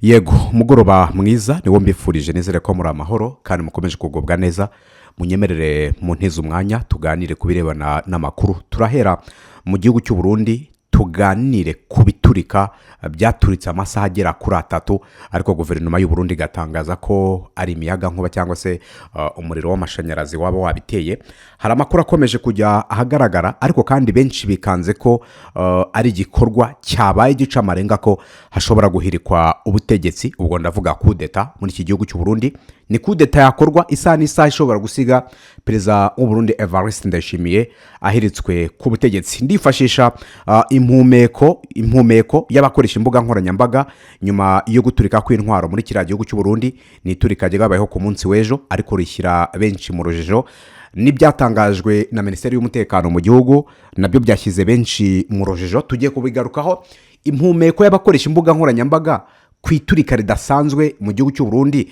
Yego mugoroba mwiza niwo mbifurije nizere ko muri amahoro kandi mukomeje kugubwa neza. Munyemerere mu ntiza umwanya tuganire kubirebana n'amakuru. Turahera mu gihugu cy'u Burundi tuganire kubiturika byaturitse amasaha agera kuri 3, ariko guverinoma y'u Burundi gatangaza ko ari imiyaga nkuba cyangwa se umuriro w'amashanyarazi waba wabiteye. Hari amakuru akomeje kujya ahagaragara, ariko kandi benshi bikanze ko ari igikorwa cyabaye gica amarenga ko hashobora guhirikwa ubutegetsi. Ubwo ndavuga kudeta muri iki gihugu cy'u Burundi. Ni kudeta yakorwa isaha n'isaha ishobora gusiga Perezida w'u Burundi Evariste ndashimiye ahiritswe ku butegetsi. Ndifashisha impumeko y'abakoresha imbuga nkoranyambaga nyuma yo guturika kw'intwaro muri kiriya gihugu cy'u Burundi. Ni iturika ryabayeho ku munsi w'ejo, ariko rishyira benshi mu rujijo. N'ibyatangajwe na Minisiteri y'Umutekano mu gihugu nabyo byashyize benshi mu rujijo. Tugiye kubigarukaho. Impumeko y'abakoresha imbuga nkoranyambaga kwiturika ridasanzwe mu gihugu cy'u Burundi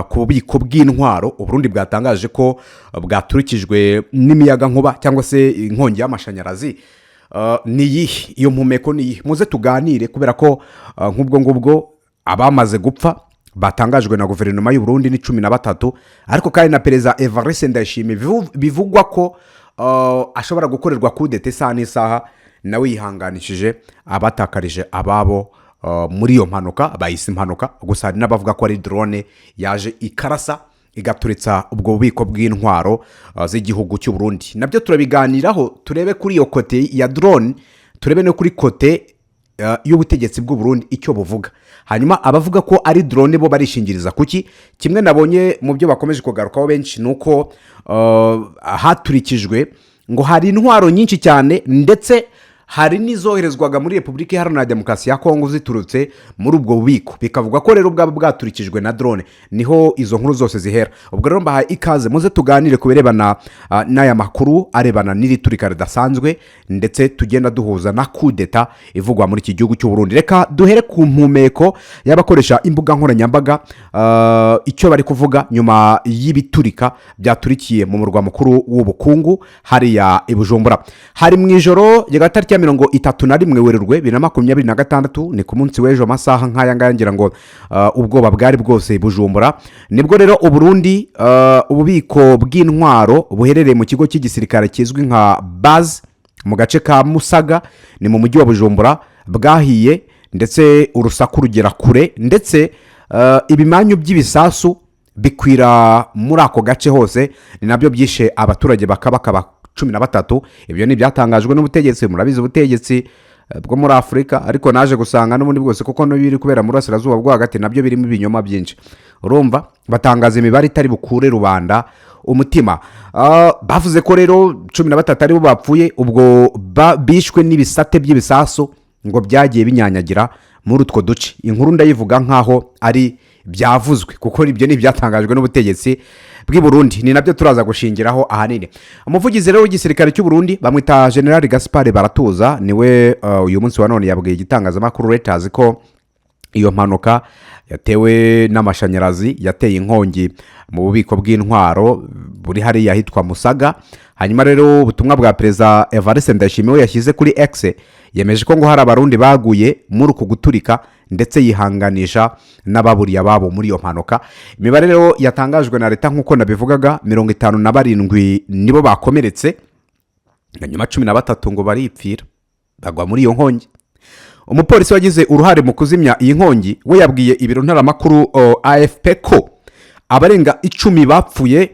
ku bubiko bw'intwaro. Uburundi bwatangaje ko bwaturikijwe n'imiyaga nkuba cyangwa se inkongi y'amashanyarazi. Niyihe iyo mpumeko? Niyihe? Muze tuganire, kubera ko ngubwo abamaze gupfa batangajwe na guverinoma y'u Burundi ni 13, ariko kandi na Perezida Evariste ndashimiye bivugwa ko ashobora gukorerwa kudeta isaha n'isaha. Nawe yihanganishije abatakarije ababo muri iyo mpanuka, bayise impanuka. Gusa hari n'abavuga ko ari drone yaje ikarasa igaturitsa ubwo bubiko bw'intwaro z'igihugu cy'u Burundi. Nabyo turabiganiraho, turebe kuri iyo kote ya drone, turebe no kuri kote y'ubutegetsi bw'u Burundi icyo buvuga. Hanyuma abavuga ko ari drone bo barishingiriza kuki? Kimwe nabonye mu byo bakomeje kugarukaho benshi nuko haturikijwe ngo hari intwaro nyinshi cyane, ndetse hari n'izoherezwaga muri Repubulika Iharanira Demokarasi ya Kongo ziturutse muri ubwo bubiko. Bikavuga ko rero bwaba bwaturikijwe na drone. Niho izo nkuru zose zihera. Ubwo rero mbahaye ikaze muze tuganire kubirebana n'aya makuru arebana n'iri turika ridasanzwe, ndetse tugenda duhuza na kudeta ivugwa muri iki gihugu cy'u Burundi. Reka duhere ku mpumeko y'abakoresha imbuga nkoranyambaga, icyo bari kuvuga nyuma y'ibiturika byaturikiye mu murwa mukuru w'ubukungu hariya i Bujumbura. Hari mu ijoro ya 31 Werurwe 2026, ni ku munsi w'ejo amasaha nk'aya ngaya, ngira ngo ubwoba bwari bwose Bujumbura. Nibwo rero u Burundi ububiko bw'intwaro buherereye mu kigo cy'igisirikare kizwi nka base mu gace ka Musaga, ni mu mujyi wa Bujumbura, bwahiye, ndetse urusaku rugera kure, ndetse ibimanyu by'ibisasu bikwira muri ako gace hose. Ni nabyo byishe abaturage bakaba 13. Ibyo ni byatangajwe n'ubutegetsi. Murabizi ubutegetsi bwo muri Afrika, ariko naje gusanga n'ubundi bwose kuko no biri kubera muri Asirazuba bwo hagati nabyo birimo ibinyoma byinshi. Urumva batangaza imibare itari bukure rubanda umutima. Bavuze ko rero 13 ari bo bapfuye, ubwo bishwe n'ibisate by'ibisasu ngo byagiye binyanyagira muri utwo duce. Inkuru ndayivuga nkaho ari byavuzwe, kuko ibyo ni byatangajwe n'ubutegetsi bw'i Burundi. Ni nabyo turaza gushingiraho ahanini. Umuvugizi rero w'igisirikare cy'u Burundi bamwita General Gaspard Baratuza, niwe uyu munsi wa none yabwiye igitangazamakuru Reuters ko iyo mpanuka yatewe n'amashanyarazi yateye inkongi mu bubiko bw'intwaro buri hariya hitwa Musaga. Hanyuma rero ubutumwa bwa Perezida Evariste ndashimiye yashyize kuri X, yemeje ko ngo hari abarundi baguye muri uku guturika, ndetse yihanganisha n'ababuriye ababo muri iyo mpanuka. Imibare rero yatangajwe na leta nk'uko nabivugaga, 57 nibo bakomeretse, nyuma 13 ngo baripfira bagwa muri iyo nkongi. Umupolisi wagize uruhare mu kuzimya iyi nkongi we yabwiye ibiro ntaramakuru AFP ko abarenga 10 bapfuye,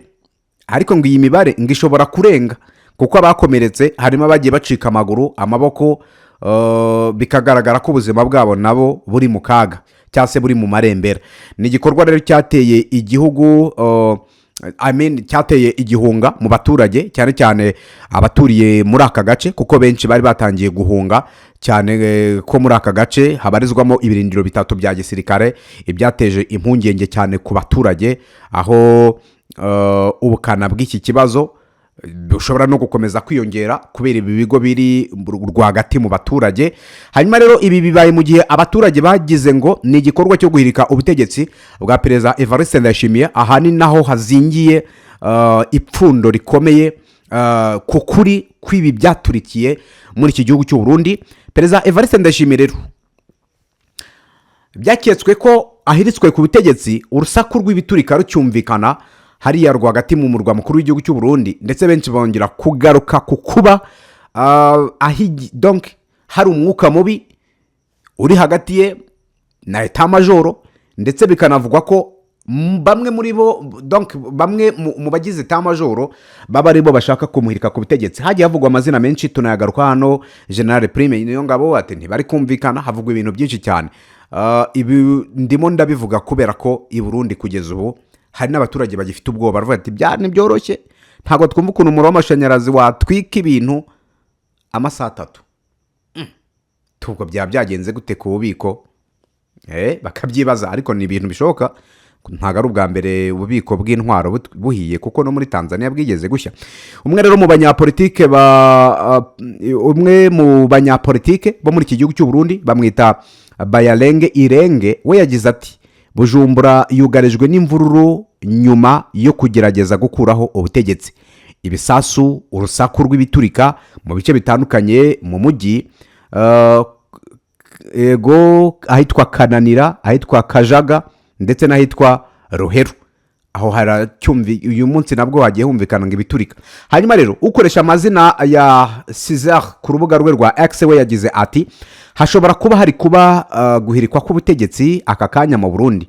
ariko ngo iyi mibare ngo ishobora kurenga, kuko abakomeretse harimo abagiye bacika amaguru, amaboko, bikagaragara ko ubuzima bwabo nabo buri mu kaga cyangwa se buri mu marembera. Ni igikorwa rero cyateye igihugu cyateye igihunga mu baturage, cyane cyane abaturiye muri aka gace, kuko benshi bari batangiye guhunga cyane ko muri aka gace habarizwamo ibirindiro 3 bya gisirikare. Ibyateje impungenge cyane ku baturage, aho ubukana bw'iki kibazo bushobora no gukomeza kwiyongera kubera ibi bigo biri rwagati mu baturage. Hanyuma rero ibi bibaye mu gihe abaturage bagize ngo ni igikorwa cyo guhirika ubutegetsi bwa Perezida Evariste ndashimiye. Ahanini naho hazingiye ipfundo rikomeye ku kuri kw'ibi byaturikiye muri iki gihugu cy'u Burundi. Perezida Evariste ndashimiye rero byaketswe ko ahiritswe ku butegetsi urusaku rw'ibiturika rucyumvikana hariya rwagati mu murwa mukuru w'igihugu cy'u Burundi, ndetse benshi bongera kugaruka ku kuba donc hari umwuka mubi uri hagati ye na eta majoro, ndetse bikanavugwa ko bamwe muri bo donc bamwe mu bagize eta majoro baba ari bo bashaka kumuhirika ku butegetsi. Hagiye havugwa amazina menshi, tunayagaruka hano. General Prime niyo ngabo ati ntibari kumvikana, havugwa ibintu byinshi cyane. Ibi ndimo ndabivuga kubera ko i Burundi kugeza ubu hari n'abaturage bagifite ubwoba, baravuga ati byari byoroshye, ntabwo twumva ukuntu umuriro w'amashanyarazi watwika ibintu amasaha 3. Tubwo byagenze gute ku bubiko? Bakabyibaza, ariko ni ibintu bishoboka. Ntago ari ubwa mbere ububiko bw'intwaro buhiye, kuko no muri Tanzania bwigeze gushya. Umwe mu banyapolitike bo muri iki gihugu cy'u Burundi bamwita Bayalenge Irenge, we yagize ati Bujumbura yugarijwe n'imvururu nyuma yo kugerageza gukuraho ubutegetsi. Ibisasu, urusaku rw'ibiturika mu bice bitandukanye mu mujyi, ahitwa Kananira, ahitwa Kajaga, ndetse n'ahitwa Rohero. Aho haracyumvi uyu munsi nabwo hagiye humvikana ngo ibiturika. Hanyuma rero ukoresha amazina ya César ku rubuga rwe rwa X, we yagize ati hashobora kuba hari kuba guhirikwa k'ubutegetsi aka kanya mu Burundi.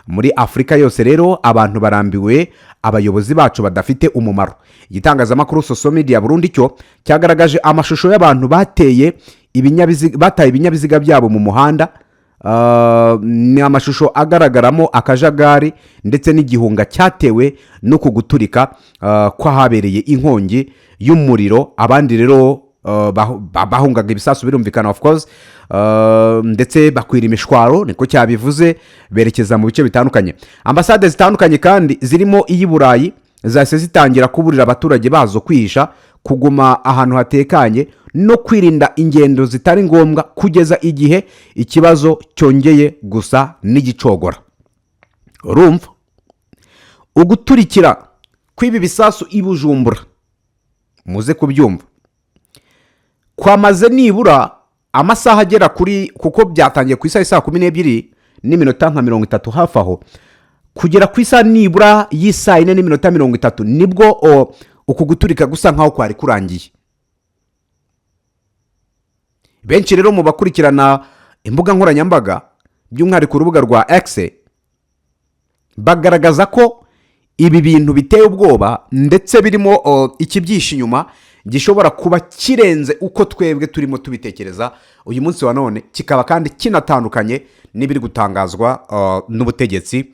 Muri Afrika yose rero abantu barambiwe abayobozi bacu badafite umumaro. Igitangazamakuru social media Burundi cyo cyagaragaje amashusho y'abantu bataye ibinyabiziga byabo mu muhanda. Ni amashusho agaragaramo akajagari ndetse n'igihunga cyatewe no kuguturika kwahabereye inkongi y'umuriro. Abandi rero bahungaga ibisasu, birumvikana of course, ndetse bakwira imishwaro, niko cyabivuze, berekeza mu bice bitandukanye. Ambasade zitandukanye kandi zirimo iy'i Burayi zahise zitangira kuburira abaturage bazo kwihisha, kuguma ahantu hatekanye no kwirinda ingendo zitari ngombwa kugeza igihe ikibazo cyongeye gusa n'igicogora. Urumva uguturikira kw'ibi bisasu i Bujumbura, muze kubyumva, kwamaze nibura amasaha agera kuri, kuko byatangiye ku isaha 12:30 hafi aho, kugera ku isaha nibura y'isaha 4:30 nibwo uku guturika gusa nkaho kwari kurangiye. Benshi rero mu bakurikirana imbuga nkoranyambaga by'umwihariko urubuga rwa X bagaragaza ko ibi bintu biteye ubwoba, ndetse birimo ikibyisha inyuma gishobora kuba kirenze uko twebwe turimo tubitekereza uyu munsi wa none, kikaba kandi kinatandukanye n'ibiri gutangazwa n'ubutegetsi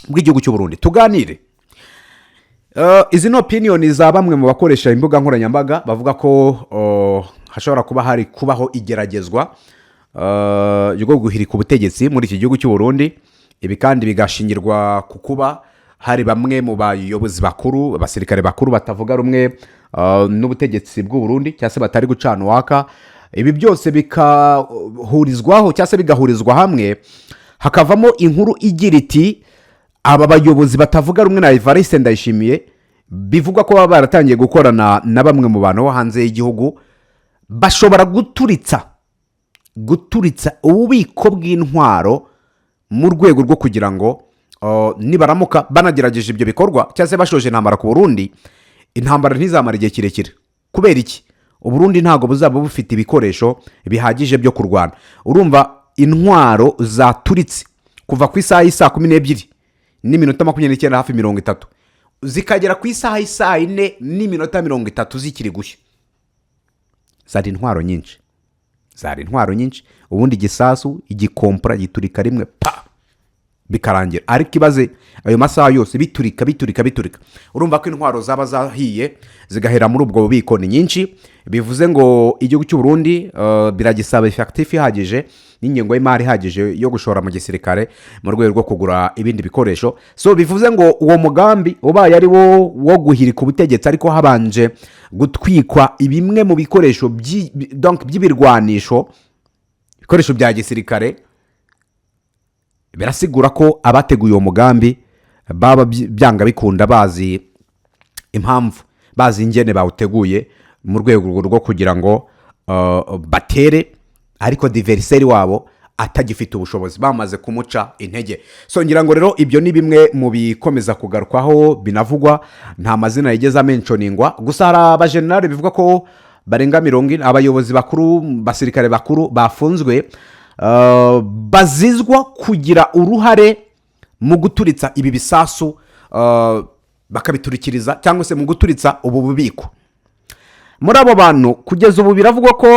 bw'igihugu cy'u Burundi. Tuganire izi no opinion za bamwe mu bakoresha imbuga nkoranyambaga bavuga ko hashobora kuba hari kubaho igeragezwa yo guhirika ubutegetsi muri iki gihugu cy'u Burundi. Ibi kandi bigashingirwa ku kuba hari bamwe mu bayobozi bakuru, abasirikare bakuru batavuga rumwe n'ubutegetsi bw'u Burundi, cyangwa se batari gucana waka. Ibi byose bikahurizwaho cyangwa se bigahurizwa hamwe, hakavamo inkuru igira iti aba bayobozi batavuga rumwe na Evariste ndayishimiye, bivugwa ko baba baratangiye gukorana na bamwe mu bantu bo hanze y'igihugu, bashobora guturitsa ububiko bw'intwaro mu rwego rwo kugira ngo nibaramuka banagerageje ibyo bikorwa cyangwa se bashoje intambara ku Burundi, intambara ntizamara igihe kirekire. Kubera iki? Uburundi ntabwo buzaba bufite ibikoresho bihagije byo kurwana. Urumva intwaro zaturitse kuva ku isaha 12:29 hafi 30 zikagera ku isaha 4:30 zikiri gushya. Zari intwaro nyinshi, ubundi gisasu igikompora giturika rimwe bikarangira. Ariko ibaze ayo masaha yose biturika. Urumva ko intwaro zaba zahiye zigahera muri ubwo bubiko ni nyinshi. Bivuze ngo igihugu cy'u Burundi biragisaba effectif ihagije n'ingengo y'imari ihagije yo gushora mu gisirikare mu rwego rwo kugura ibindi bikoresho. So bivuze ngo uwo mugambi ubaye ari wo guhirika ubutegetsi, ariko habanje gutwikwa ibimwe mu bikoresho by'ibirwanisho, ibikoresho bya gisirikare, birasigura ko abateguye uwo mugambi baba byanga bikunda bazi impamvu, bazi ingene bawuteguye mu rwego rwo kugira ngo batere, ariko diveriseri wabo atagifite ubushobozi, bamaze kumuca intege. So ngira ngo rero ibyo ni bimwe mu bikomeza kugarukwaho binavugwa, nta mazina yigeze amenshoningwa, gusa hari abajenerali bivuga ko barenga 40 abayobozi bakuru, basirikare bakuru bafunzwe bazizwa kugira uruhare mu guturitsa ibi bisasu, bakabiturikiriza cyangwa se mu guturitsa ubu bubiko. Muri abo bantu kugeza ubu biravugwa ko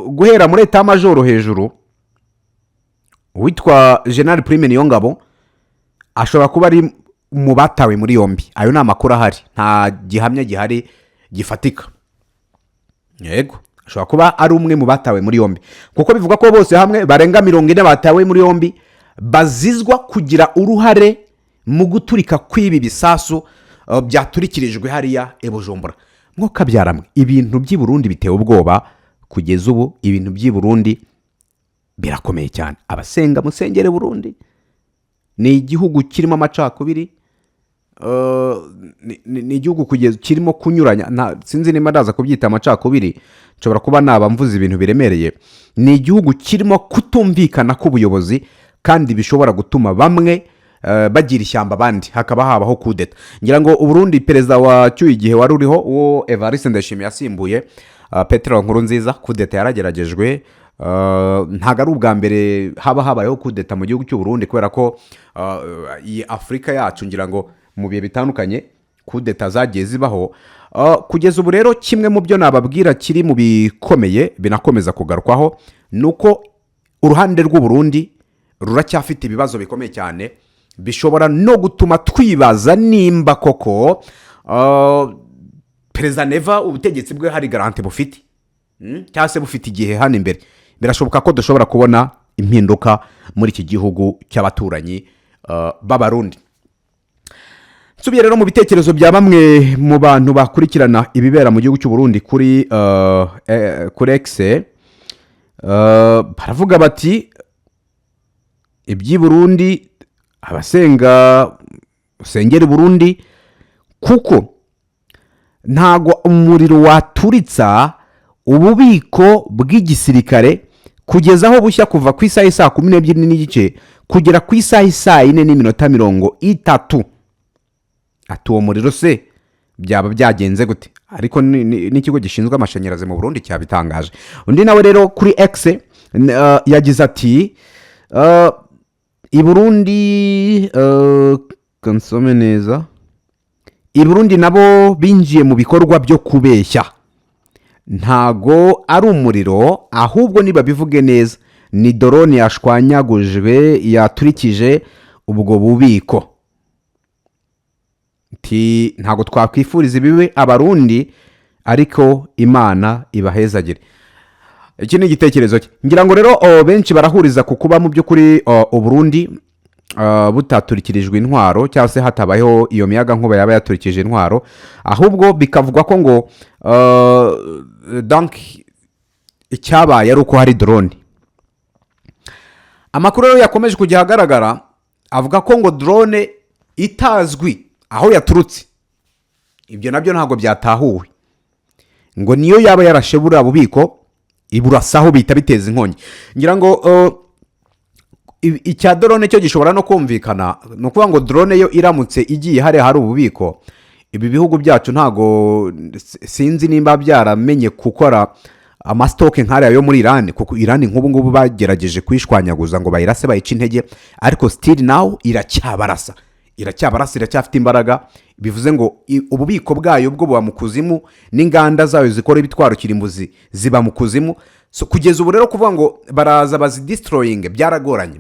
guhera muri eta majoro hejuru witwa General Prime Niyongabo ashobora kuba ari mu batawe muri yombi. Ayo ni amakuru ahari, nta gihamya gihari gifatika. Yego, ashobora kuba ari umwe mu batawe muri yombi, kuko bivuga ko bose hamwe barenga 40 batawe muri yombi bazizwa kugira uruhare mu guturika kw'ibi bisasu byaturikirijwe hariya Bujumbura. Mwoka byaramwe ibintu by'i Burundi bitewe ubwoba. Kugeza ubu ibintu by'i Burundi birakomeye cyane. Abasenga musengere Burundi, ni igihugu kirimo amacakubiri, ni igihugu kugeza kirimo kunyuranya, sinzi niba ndaza kubyita amacakubiri, nshobora kuba naba mvuze ibintu biremereye. Ni igihugu kirimo kutumvikana k'ubuyobozi, kandi bishobora gutuma bamwe bagira ishyamba abandi, hakaba habaho kudeta. Ngira ngo Burundi perezida wa cyuye igihe wari uriho uwo Evariste ndashimiye yasimbuye Petero Nkurunziza, kudeta yarageragejwe. Ntago ari ubwa mbere habayeho kudeta mu gihugu cy'u Burundi, kubera ko iyi Afrika yacu ngira ngo mu bihe bitandukanye kudeta zagiye zibaho. Kugeza ubu rero kimwe mu byo nababwira kiri mu bikomeye binakomeza kugarukwaho nuko uruhande rw'u Burundi ruracyafite ibibazo bikomeye cyane, bishobora no gutuma twibaza nimba koko Perezida Neva ubutegetsi bwe hari garanti bufite, cyangwa se bufite igihe hano imbere. Birashoboka ko dushobora kubona impinduka muri iki gihugu cy'abaturanyi b'Abarundi. Nsubiye rero mu bitekerezo bya bamwe mu bantu bakurikirana ibibera mu gihugu cy'u Burundi kuri X, baravuga bati iby'i Burundi abasenga usengera Burundi, kuko ntago umuriro waturitsa ububiko bw'igisirikare kugeza aho bushya kuva ku isaha 12:30 kugera ku isaha 4:30. Ati uwo muriro se byaba byagenze gute? Ariko n'ikigo gishinzwe amashanyarazi mu Burundi cyabitangaje. Undi nawe rero kuri X yagize ati i Burundi konsome neza, i Burundi nabo binjiye mu bikorwa byo kubeshya, ntago ari umuriro ahubwo niba bivuge neza ni drone yashwanyagujwe yaturikije ubwo bubiko. Ntago twakwifuriza ibibe Abarundi, ariko Imana ibahezagire. Iki ni igitekerezo cye. Ngira ngo rero benshi barahuriza ku kuba mu by'ukuri Burundi butaturikirijwe intwaro, cyangwa se hatabayeho iyo miyaga nkuba yaba yaturikije intwaro, ahubwo bikavugwa ko ngo donc icyabaye ari uko hari drone. Amakuru rero yakomeje kujya hagaragara avuga ko ngo drone itazwi aho yaturutse, ibyo nabyo ntago byatahuwe, ngo niyo yaba yarashebura bubiko iburasaho bita biteza inkongi. Ngira ngo icya drone cyo gishobora no kumvikana, no kuvuga ngo drone yo iramutse igiye hari ububiko, ibi bihugu byacu ntago sinzi nimba byaramenye gukora amastoke nk'ariya yo muri Iran, kuko Iran nk'ubu ngubu bagerageje kwishwanyaguza ngo bayirase bayica intege, ariko still now iracyabarasa, iracyafite imbaraga. Bivuze ngo ububiko bwayo bwo buba mu kuzimu, n'inganda zayo zikora ibitwaro kirimbuzi ziba mu kuzimu. So kugeza ubu rero kuvuga ngo baraza bazi destroying byaragoranye.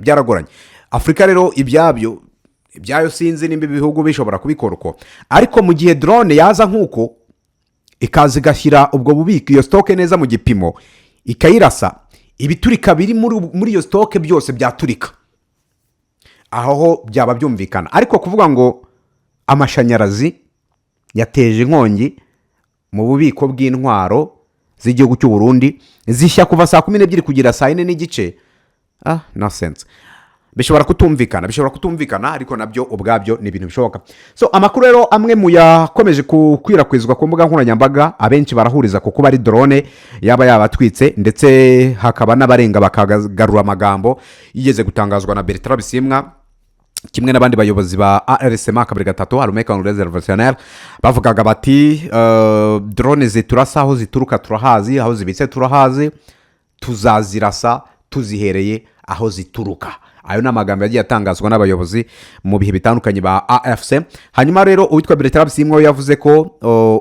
Afrika rero ibyayo sinzi nimba ibihugu bishobora kubikora uko, ariko mu gihe drone yaza nk'uko ikaza igashyira ubwo bubiko iyo stoke neza mu gipimo ikayirasa, ibiturika biri muri iyo stoke byose byaturika, aho byaba byumvikana. Ariko kuvuga ngo amashanyarazi yateje inkongi mu bubiko bw'intwaro z'igihugu cy'u Burundi zishya kuva 12:00 kugera 4:30, no sense. bishobora kutumvikana ariko nabyo ubwabyo ni ibintu bishoboka. So amakuru rero amwe mu yakomeje gukwirakwizwa ku mbuga nkoranyambaga, abenshi barahuriza ku kuba ari drone yaba yabatwitse, ndetse hakaba n'abarenga bakagarura amagambo yigeze gutangazwa na Bertrand Bisimwa kimwe n'abandi bayobozi ba ARSM kabiri gatatu Armée Congolaise Révolutionnaire, bavugaga bati drone ziturasa aho zituruka turahazi, aho zibitse turahazi, tuzazirasa tuzihereye aho zituruka. Ayo n'amagambo yagiye atangazwa n'abayobozi mu bihe bitandukanye ba AFC. Hanyuma rero uwitwa Bertrand Bisimwa yavuze ko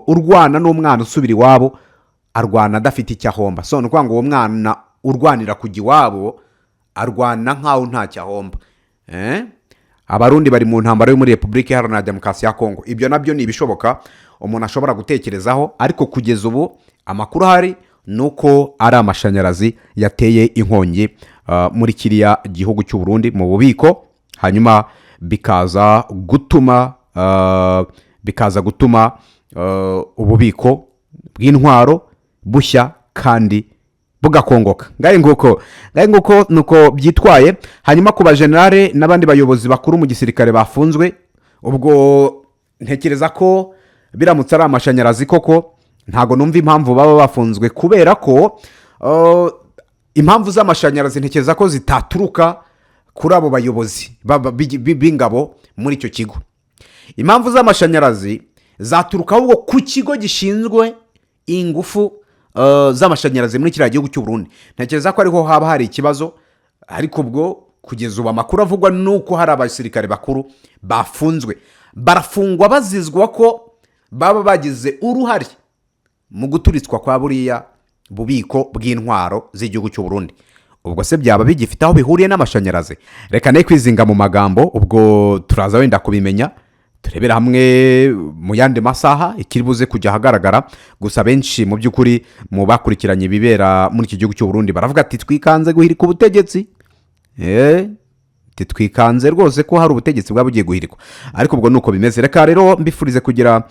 urwana n'umwana usubira iwabo arwana adafite icyahomba. So nuko ngo uwo mwana urwanira kujya iwabo arwana nkaho nta cyahomba. Abarundi bari mu ntambara yo muri Republika Iharanira Demokarasi ya Kongo. Ibyo nabyo ni ibishoboka umuntu ashobora gutekerezaho, ariko kugeza ubu amakuru hari nuko ari amashanyarazi yateye inkongi muri kiriya gihugu cy'u Burundi mu bubiko, hanyuma bikaza gutuma ububiko bw'intwaro bushya kandi bugakongoka. Ngaye nguko nuko byitwaye. Hanyuma ku bajenerale n'abandi bayobozi bakuru mu gisirikare bafunzwe, ubwo ntekereza ko biramutse ari amashanyarazi koko ntago numva impamvu baba bafunzwe, kubera ko impamvu z'amashanyarazi ntekereza ko zitaturuka kuri abo bayobozi b'ingabo muri icyo kigo. Impamvu z'amashanyarazi zaturuka ahubwo ku kigo gishinzwe ingufu z'amashanyarazi muri kiriya gihugu cy'u Burundi. Ntekereza ko ariho haba hari ikibazo, ariko ubwo kugeza ubu amakuru avugwa nuko hari abasirikare bakuru bafunzwe, barafungwa bazizwa ko baba bagize uruhare mu guturitswa kwa buriya bubiko bw'intwaro z'igihugu cy'u Burundi. Ubwo se byaba bigifite aho bihuriye n'amashanyarazi? Reka ne kwizinga mu magambo, ubwo turaza wenda kubimenya, turebera hamwe mu yandi masaha ikiri buze kujya hagaragara. Gusa benshi mu by'ukuri mu bakurikiranye ibibera muri iki gihugu cy'u Burundi baravuga ati twikanze guhirika ubutegetsi. Twikanze rwose ko hari ubutegetsi bwabugiye guhirikwa, ariko ubwo nuko bimeze. Reka rero mbifurize kugira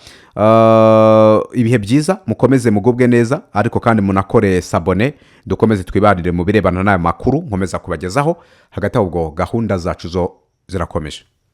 ibihe byiza, mukomeze mugubwe neza, ariko kandi munakore sabone, dukomeze twibarire mu birebana n'aya makuru nkomeza kubagezaho. Hagati aho ubwo gahunda zacu zo zirakomeje.